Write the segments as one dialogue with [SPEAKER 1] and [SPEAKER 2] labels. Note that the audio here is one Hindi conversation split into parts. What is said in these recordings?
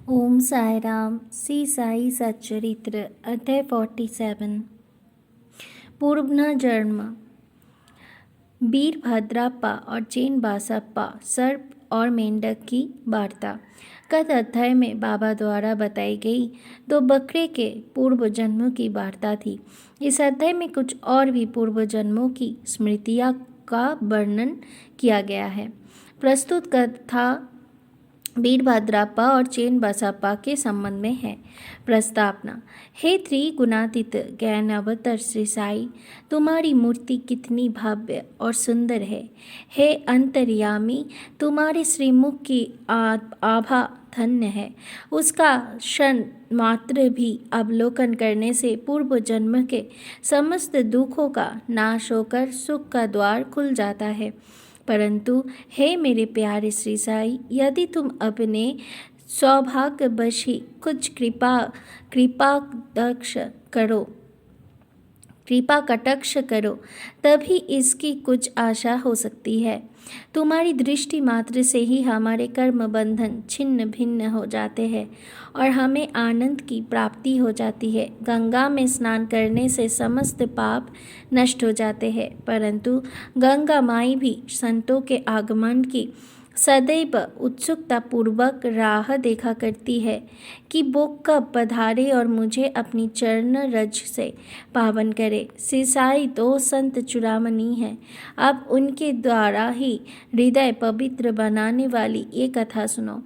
[SPEAKER 1] ओम साई राम। श्री साई सच्चरित्र अध्याय 47। पूर्वजन्म। वीरभद्रप्पा और चेन बासप्पा, सर्प और मेंढक की वार्ता। गत अध्याय में बाबा द्वारा बताई गई 2 बकरे के पूर्व जन्मों की वार्ता थी। इस अध्याय में कुछ और भी पूर्व जन्मों की स्मृतियाँ का वर्णन किया गया है। प्रस्तुत कथा वीरभद्रप्पा और चेन बसप्पा के संबंध में है। प्रस्तावना। हे त्रिगुणातीत ज्ञान अवतार श्री साई, तुम्हारी मूर्ति कितनी भव्य और सुंदर है। हे अंतर्यामी, तुम्हारे श्रीमुख की आभा धन्य है। उसका क्षण मात्र भी अवलोकन करने से पूर्व जन्म के समस्त दुखों का नाश होकर सुख का द्वार खुल जाता है। परंतु हे मेरे प्यारे श्री साई, यदि तुम अपने सौभाग्यवश ही कुछ कृपा कटाक्ष करो तभी इसकी कुछ आशा हो सकती है। तुम्हारी दृष्टि मात्र से ही हमारे कर्म बंधन छिन्न भिन्न हो जाते हैं और हमें आनंद की प्राप्ति हो जाती है। गंगा में स्नान करने से समस्त पाप नष्ट हो जाते हैं, परंतु गंगा माई भी संतों के आगमन की सदैव उत्सुकता पूर्वक राह देखा करती है कि वो कब पधारे और मुझे अपनी चरण रज से पावन करे। श्री साई तो संत चूड़ामणि हैं। अब उनके द्वारा ही हृदय पवित्र बनाने वाली ये कथा सुनो।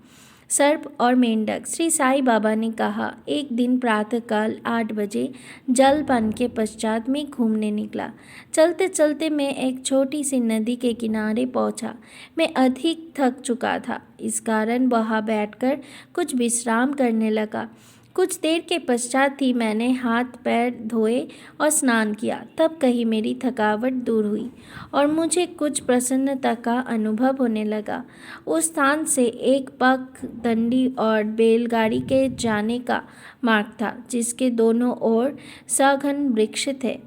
[SPEAKER 1] सर्प और मेंढक। श्री साई बाबा ने कहा, एक दिन प्रातःकाल 8 बजे जलपान के पश्चात मैं घूमने निकला। चलते चलते मैं एक छोटी सी नदी के किनारे पहुंचा। मैं अधिक थक चुका था, इस कारण वहां बैठकर कुछ विश्राम करने लगा। कुछ देर के पश्चात ही मैंने हाथ पैर धोए और स्नान किया। तब कहीं मेरी थकावट दूर हुई और मुझे कुछ प्रसन्नता का अनुभव होने लगा। उस स्थान से एक पगडंडी और बैलगाड़ी के जाने का मार्ग था, जिसके दोनों ओर सघन वृक्ष थे।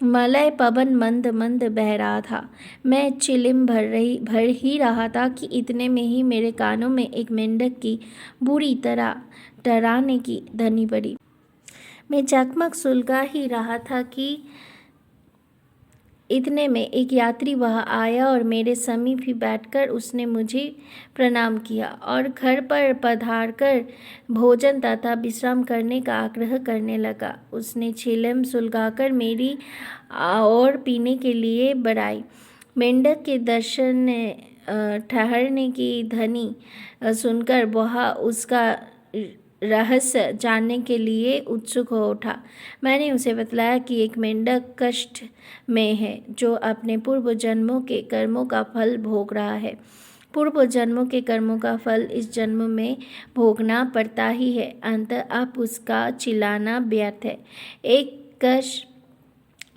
[SPEAKER 1] मलय पवन मंद मंद बह रहा था। मैं चिलिम भर ही रहा था कि इतने में ही मेरे कानों में एक मेंढक की बुरी तरह डराने की ध्वनि पड़ी। मैं जगमग सुलगा ही रहा था कि इतने में एक यात्री वहाँ आया और मेरे समीप ही बैठकर उसने मुझे प्रणाम किया और घर पर पधारकर भोजन तथा विश्राम करने का आग्रह करने लगा। उसने चिलम सुलगाकर मेरी और पीने के लिए बढ़ाई। मेंढक के दर्शन ठहरने की ध्वनि सुनकर वह उसका रहस्य जानने के लिए उत्सुक हो उठा। मैंने उसे बतलाया कि एक मेंढक कष्ट में है, जो अपने पूर्व जन्मों के कर्मों का फल भोग रहा है। पूर्व जन्मों के कर्मों का फल इस जन्म में भोगना पड़ता ही है, अंततः अब उसका चिल्लाना व्यर्थ है। एक कश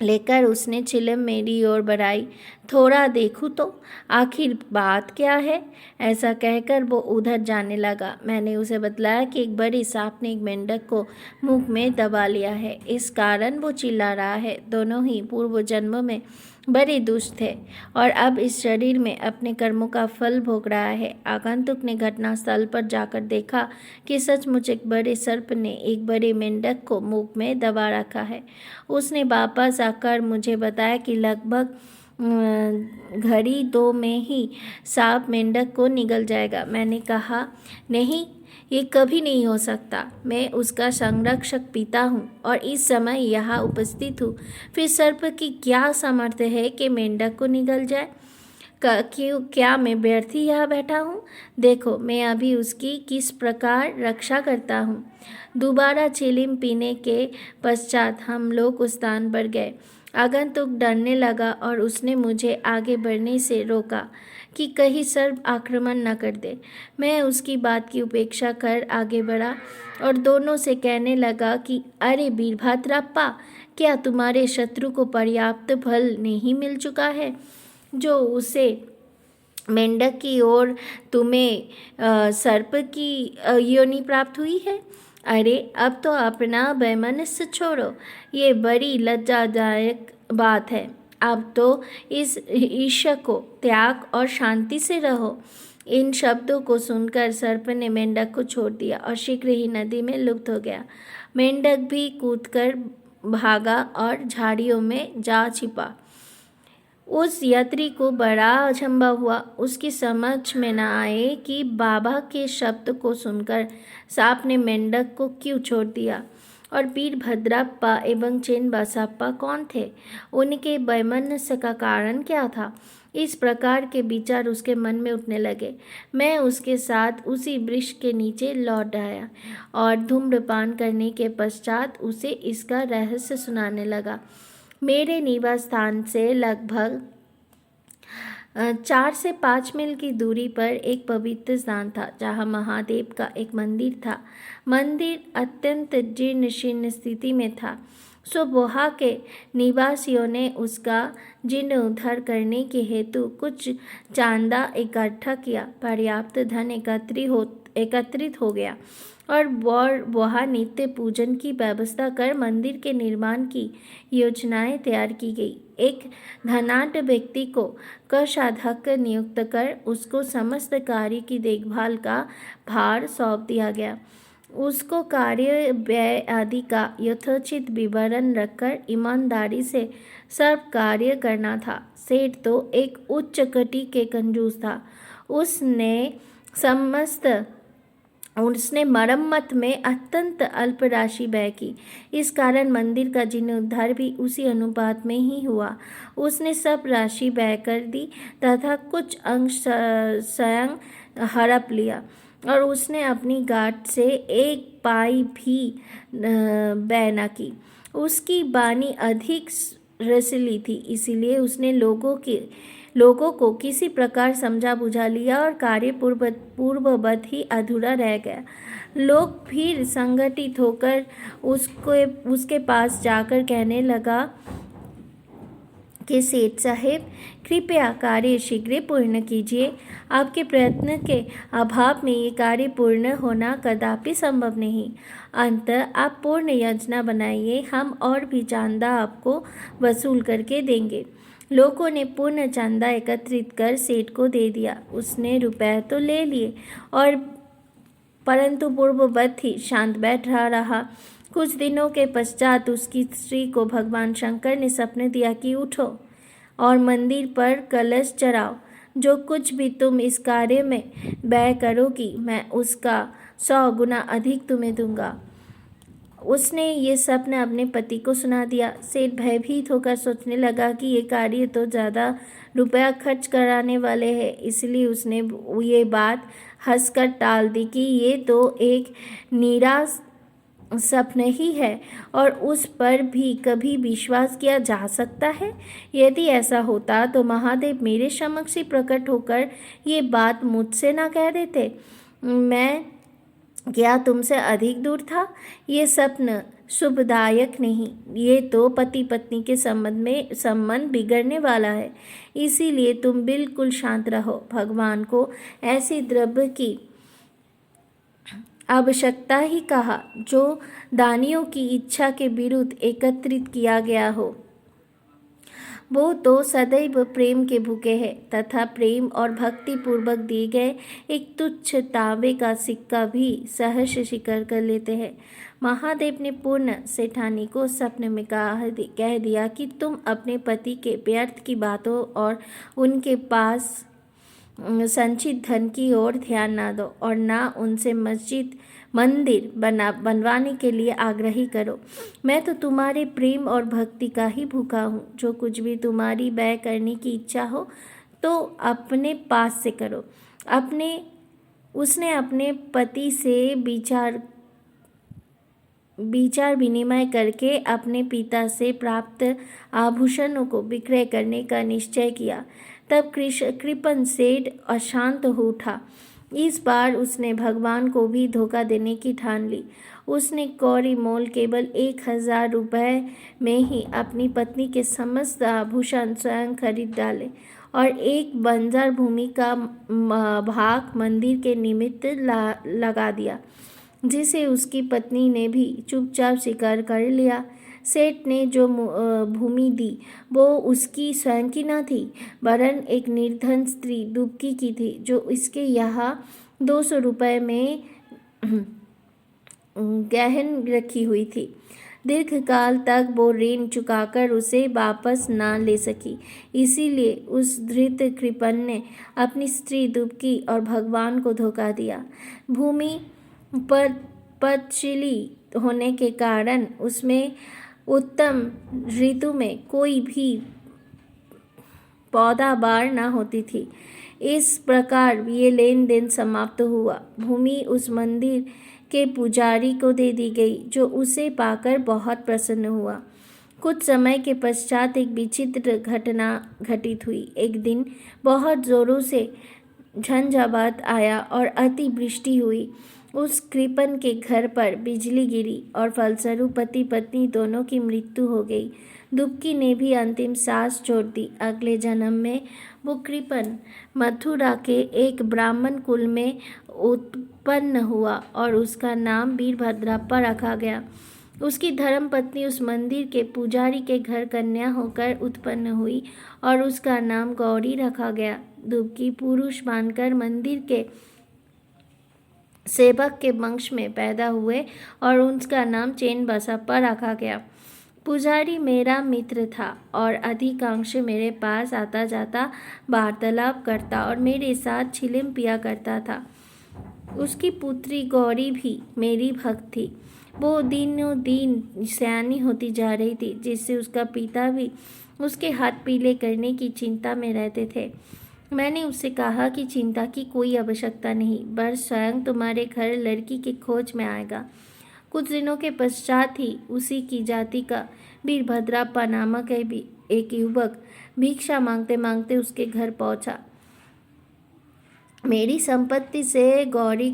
[SPEAKER 1] लेकर उसने चिलम मेरी ओर बढ़ाई। थोड़ा देखूं तो आखिर बात क्या है, ऐसा कहकर वो उधर जाने लगा। मैंने उसे बतलाया कि एक बड़े सांप ने एक मेंढक को मुंह में दबा लिया है, इस कारण वो चिल्ला रहा है। दोनों ही पूर्व जन्म में बड़े दुष्ट थे और अब इस शरीर में अपने कर्मों का फल भोग रहा है। आगंतुक ने घटनास्थल पर जाकर देखा कि सचमुच एक बड़े सर्प ने एक बड़े मेंढक को मुंह में दबा रखा है। उसने वापस आकर मुझे बताया कि लगभग घड़ी 2 में ही सांप मेंढक को निगल जाएगा। मैंने कहा, नहीं, ये कभी नहीं हो सकता। मैं उसका संरक्षक पिता हूँ और इस समय यहाँ उपस्थित हूँ। फिर सर्प की क्या सामर्थ्य है कि मेंढक को निगल जाए? क्या मैं व्यर्थ ही यहाँ बैठा हूँ? देखो, मैं अभी उसकी किस प्रकार रक्षा करता हूँ। दोबारा चिलिम पीने के पश्चात हम लोग उस स्थान पर गए। आगंतुक डरने लगा और उसने मुझे आगे बढ़ने से रोका कि कहीं सर्प आक्रमण न कर दे। मैं उसकी बात की उपेक्षा कर आगे बढ़ा और दोनों से कहने लगा कि अरे वीरभद्रप्पा, क्या तुम्हारे शत्रु को पर्याप्त फल नहीं मिल चुका है, जो उसे मेंढक की ओर तुम्हें सर्प की योनि प्राप्त हुई है? अरे अब तो अपना वैमनस्य छोड़ो, ये बड़ी लज्जादायक बात है। अब तो इस ईर्ष्या को त्याग और शांति से रहो। इन शब्दों को सुनकर सर्प ने मेंढक को छोड़ दिया और शीघ्र ही नदी में लुप्त हो गया। मेंढक भी कूदकर भागा और झाड़ियों में जा छिपा। उस यात्री को बड़ा अचंभा हुआ। उसकी समझ में न आए कि बाबा के शब्द को सुनकर सांप ने मेंढक को क्यों छोड़ दिया और वीरभद्रप्पा एवं चेन्नबसप्पा कौन थे, उनके वैमनस्य का कारण क्या था। इस प्रकार के विचार उसके मन में उठने लगे। मैं उसके साथ उसी वृक्ष के नीचे लौट आया और धूम्रपान करने के पश्चात उसे इसका रहस्य सुनाने लगा। मेरे निवास स्थान से लगभग 4 से 5 मील की दूरी पर एक पवित्र स्थान था जहाँ महादेव का एक मंदिर था। मंदिर अत्यंत जीर्ण शीर्ण स्थिति में था, सो वहाँ के निवासियों ने उसका जीर्णोद्धार करने के हेतु कुछ चांदा इकट्ठा किया। पर्याप्त धन एकत्रित हो गया और वहाँ नित्य पूजन की व्यवस्था कर मंदिर के निर्माण की योजनाएं तैयार की गई। एक धनाढ्य व्यक्ति को कोषाध्यक्ष नियुक्त कर उसको समस्त कार्य की देखभाल का भार सौंप दिया गया। उसको कार्य व्यय आदि का यथोचित विवरण रखकर ईमानदारी से सब कार्य करना था। सेठ तो एक उच्च कोटि के कंजूस था। उसने मरम्मत में अत्यंत अल्प राशि व्यय की। इस कारण मंदिर का जीर्णोद्धार भी उसी अनुपात में ही हुआ। उसने सब राशि व्यय कर दी तथा कुछ अंश स्वयं हड़प लिया और उसने अपनी गांठ से एक पाई भी व्यय न की। उसकी वाणी अधिक रसीली थी, इसीलिए उसने लोगों को किसी प्रकार समझा बुझा लिया और कार्य पूर्ववत ही अधूरा रह गया। लोग फिर संगठित होकर उसके पास जाकर कहने लगा कि सेठ साहेब, कृपया कार्य शीघ्र पूर्ण कीजिए। आपके प्रयत्न के अभाव में ये कार्य पूर्ण होना कदापि संभव नहीं। अंततः आप पूर्ण योजना बनाइए, हम और भी चांदा आपको वसूल करके देंगे। लोगों ने पूर्ण चांदा एकत्रित कर सेठ को दे दिया। उसने रुपए तो ले लिए और परंतु पूर्ववत ही शांत बैठा रहा। कुछ दिनों के पश्चात उसकी स्त्री को भगवान शंकर ने सपने दिया कि उठो और मंदिर पर कलश चढ़ाओ। जो कुछ भी तुम इस कार्य में व्यय करोगी, मैं उसका 100 गुना अधिक तुम्हें दूंगा। उसने ये सपना अपने पति को सुना दिया। सेठ भयभीत होकर सोचने लगा कि ये कार्य तो ज़्यादा रुपया खर्च कराने वाले हैं, इसलिए उसने ये बात हंसकर टाल दी कि ये तो एक निराश सपना ही है और उस पर भी कभी विश्वास किया जा सकता है। यदि ऐसा होता तो महादेव मेरे समक्ष ही प्रकट होकर ये बात मुझसे ना कह देते। मैं क्या तुमसे अधिक दूर था? ये स्वप्न शुभदायक नहीं, ये तो पति पत्नी के संबंध बिगड़ने वाला है। इसीलिए तुम बिल्कुल शांत रहो। भगवान को ऐसी द्रव्य की आवश्यकता ही कहा जो दानियों की इच्छा के विरुद्ध एकत्रित किया गया हो। वो तो सदैव प्रेम के भूखे हैं तथा प्रेम और भक्ति पूर्वक दिए गए एक तुच्छ तांबे का सिक्का भी सहर्ष स्वीकार कर लेते हैं। महादेव ने पूर्ण सेठानी को सपने में कह दिया कि तुम अपने पति के व्यर्थ की बातों और उनके पास संचित धन की ओर ध्यान ना दो और ना उनसे मंदिर बनवाने के लिए आग्रही करो। मैं तो तुम्हारे प्रेम और भक्ति का ही भूखा हूँ। जो कुछ भी तुम्हारी व्यय करने की इच्छा हो तो अपने पास से करो। उसने अपने पति से विचार विनिमय करके अपने पिता से प्राप्त आभूषणों को विक्रय करने का निश्चय किया। तब कृपन सेठ अशांत हो उठा। इस बार उसने भगवान को भी धोखा देने की ठान ली। उसने कौड़ी मोल केवल 1000 रुपये में ही अपनी पत्नी के समस्त आभूषण स्वयं खरीद डाले और एक बंजर भूमि का भाग मंदिर के निमित्त लगा दिया, जिसे उसकी पत्नी ने भी चुपचाप स्वीकार कर लिया। सेठ ने जो भूमि दी वो उसकी स्वयं की न थी, वरन एक निर्धन स्त्री दुबकी की थी, जो इसके यहाँ 200 रुपये में गहन रखी हुई थी। दीर्घकाल तक वो ऋण चुकाकर उसे वापस न ले सकी। इसीलिए उस धृत कृपण ने अपनी स्त्री दुबकी और भगवान को धोखा दिया। भूमि पर पदशीली होने के कारण उसमें उत्तम ऋतु में कोई भी पैदावार न होती थी। इस प्रकार ये लेन देन समाप्त हुआ। भूमि उस मंदिर के पुजारी को दे दी गई, जो उसे पाकर बहुत प्रसन्न हुआ। कुछ समय के पश्चात एक विचित्र घटना घटित हुई। एक दिन बहुत जोरों से झंझावात आया और अति वृष्टि हुई। उस कृपण के घर पर बिजली गिरी और फलस्वरूप पति पत्नी दोनों की मृत्यु हो गई। दुबकी ने भी अंतिम सांस छोड़ दी। अगले जन्म में वो कृपण मथुरा के एक ब्राह्मण कुल में उत्पन्न हुआ और उसका नाम वीरभद्रप्पा रखा गया। उसकी धर्मपत्नी उस मंदिर के पुजारी के घर कन्या होकर उत्पन्न हुई और उसका नाम गौरी रखा गया। दुबकी पुरुष मानकर मंदिर के सेवक के वंश में पैदा हुए और उसका नाम चेन बसप्पा रखा गया। पुजारी मेरा मित्र था और अधिकांश मेरे पास आता जाता, वार्तालाप करता और मेरे साथ छिलिम पिया करता था। उसकी पुत्री गौरी भी मेरी भक्त थी। वो दिनों दिन सयानी होती जा रही थी, जिससे उसका पिता भी उसके हाथ पीले करने की चिंता में रहते थे। मैंने उससे कहा कि चिंता की कोई आवश्यकता नहीं, वर स्वयं तुम्हारे घर लड़की की खोज में आएगा। कुछ दिनों के पश्चात ही उसी की जाति का वीरभद्रप्पा नामक एक युवक भिक्षा मांगते मांगते उसके घर पहुंचा। मेरी सम्मति से गौरी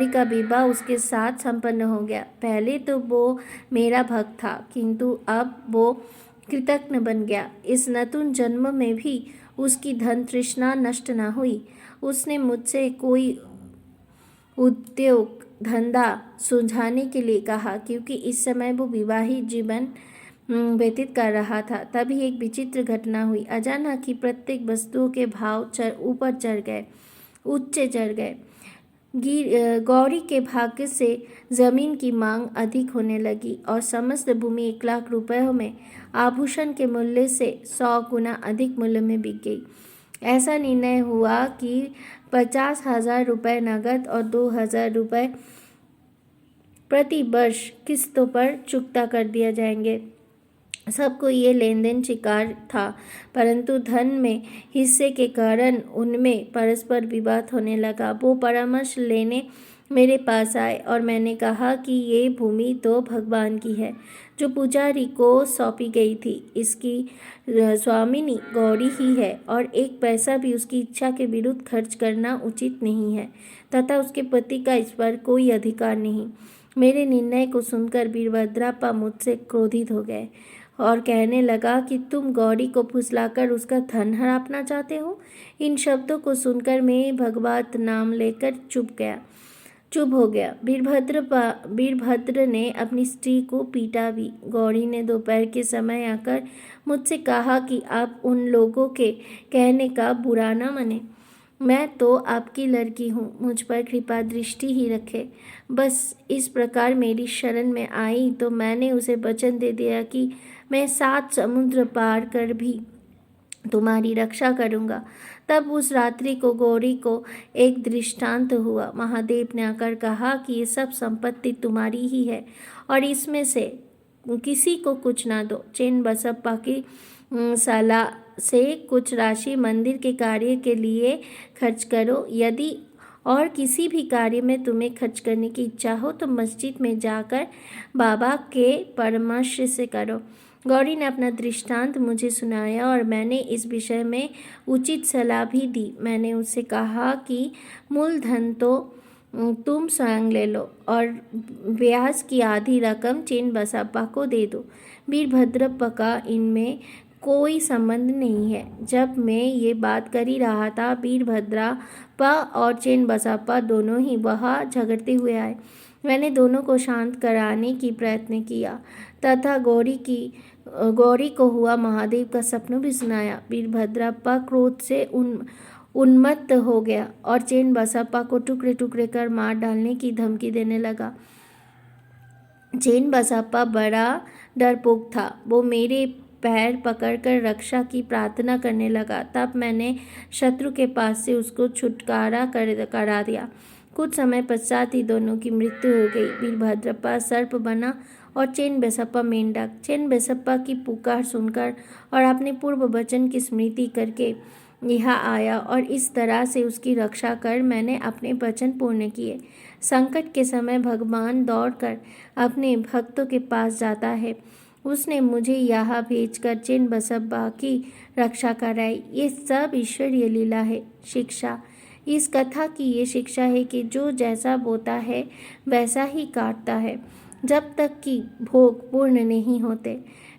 [SPEAKER 1] का विवाह उसके साथ संपन्न हो गया। पहले तो वो मेरा भक्त था, किंतु अब वो कृतज्ञ बन गया। इस नतुन जन्म में भी उसकी धन तृष्णा नष्ट न हुई। उसने मुझसे कोई उद्योग धंधा सुझाने के लिए कहा, क्योंकि इस समय वो विवाहित जीवन व्यतीत कर रहा था। तभी एक विचित्र घटना हुई। अचानक ही प्रत्येक वस्तुओं के भाव ऊपर चढ़ गए, उच्च चढ़ गए। गौरी के भाग्य से जमीन की मांग अधिक होने लगी और समस्त भूमि 1 लाख रुपयों में आभूषण के मूल्य से 100 गुना अधिक मूल्य में बिक गई। ऐसा निर्णय हुआ कि 50,000 रुपये नगद और 2,000 रुपये प्रति वर्ष किस्तों पर चुकता कर दिया जाएंगे। सबको ये लेन देन स्वीकार था, परंतु धन में हिस्से के कारण उनमें परस्पर विवाद होने लगा। वो परामर्श लेने मेरे पास आए और मैंने कहा कि ये भूमि तो भगवान की है, जो पुजारी को सौंपी गई थी। इसकी स्वामिनी गौरी ही है और 1 पैसा भी उसकी इच्छा के विरुद्ध खर्च करना उचित नहीं है, तथा उसके पति का इस पर कोई अधिकार नहीं। मेरे निर्णय को सुनकर वीरभद्रप्पा मुझसे क्रोधित हो गए और कहने लगा कि तुम गौरी को फुसलाकर उसका धन हड़पना चाहते हो। इन शब्दों को सुनकर मैं भगवत नाम लेकर चुप हो गया। वीरभद्र ने अपनी स्त्री को पीटा भी। गौरी ने दोपहर के समय आकर मुझसे कहा कि आप उन लोगों के कहने का बुरा न माने। मैं तो आपकी लड़की हूँ, मुझ पर कृपा दृष्टि ही रखे। बस इस प्रकार मेरी शरण में आई तो मैंने उसे वचन दे दिया कि मैं 7 समुद्र पार कर भी तुम्हारी रक्षा करूँगा। तब उस रात्रि को गौरी को एक दृष्टांत हुआ। महादेव ने आकर कहा कि ये सब संपत्ति तुम्हारी ही है और इसमें से किसी को कुछ ना दो। चेन बसप्पा की सलाह से कुछ राशि मंदिर के कार्य के लिए खर्च करो। यदि और किसी भी कार्य में तुम्हें खर्च करने की इच्छा हो तो मस्जिद में जाकर बाबा के परामर्श से करो। गौरी ने अपना दृष्टांत मुझे सुनाया और मैंने इस विषय में उचित सलाह भी दी। मैंने उससे कहा कि मूलधन तो तुम स्वयं ले लो और ब्याज की आधी रकम चेन बसप्पा को दे दो। वीरभद्रप्पा का इनमें कोई संबंध नहीं है। जब मैं ये बात कर ही रहा था, वीरभद्रप्पा और चेन बसप्पा दोनों ही वहाँ झगड़ते हुए आए। मैंने दोनों को शांत कराने की प्रयत्न किया तथा गौरी को हुआ महादेव का सपना भी सुनाया। वीरभद्रप्पा क्रोध से उन्मत्त हो गया और चेन बसप्पा को टुकड़े टुकड़े कर मार डालने की धमकी देने लगा। चेन बसप्पा बड़ा डरपोक था। वो मेरे पैर पकड़कर रक्षा की प्रार्थना करने लगा। तब मैंने शत्रु के पास से उसको छुटकारा करा दिया। कुछ समय पश्चात ही दोनों की मृत्यु हो गई। वीरभद्रप्पा सर्प बना और चेन बसप्पा मेंढक। चेन बसप्पा की पुकार सुनकर और अपने पूर्व वचन की स्मृति करके यहाँ आया और इस तरह से उसकी रक्षा कर मैंने अपने वचन पूर्ण किए। संकट के समय भगवान दौड़कर अपने भक्तों के पास जाता है। उसने मुझे यहाँ भेजकर चेन बसप्पा की रक्षा कराई। ये सब ईश्वरीय लीला है। शिक्षा, इस कथा की ये शिक्षा है कि जो जैसा बोता है वैसा ही काटता है, जब तक कि भोग पूर्ण नहीं होते।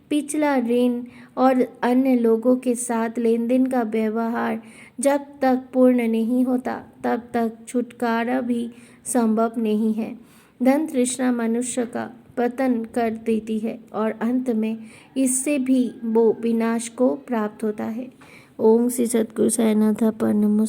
[SPEAKER 1] पिछला ऋण और अन्य लोगों के साथ लेन देन का व्यवहार जब तक पूर्ण नहीं होता तब तक छुटकारा भी संभव नहीं है। धन तृष्णा मनुष्य का पतन कर देती है और अंत में इससे भी वो विनाश को प्राप्त होता है। ओम श्री सद्गुरु साईनाथ नमः।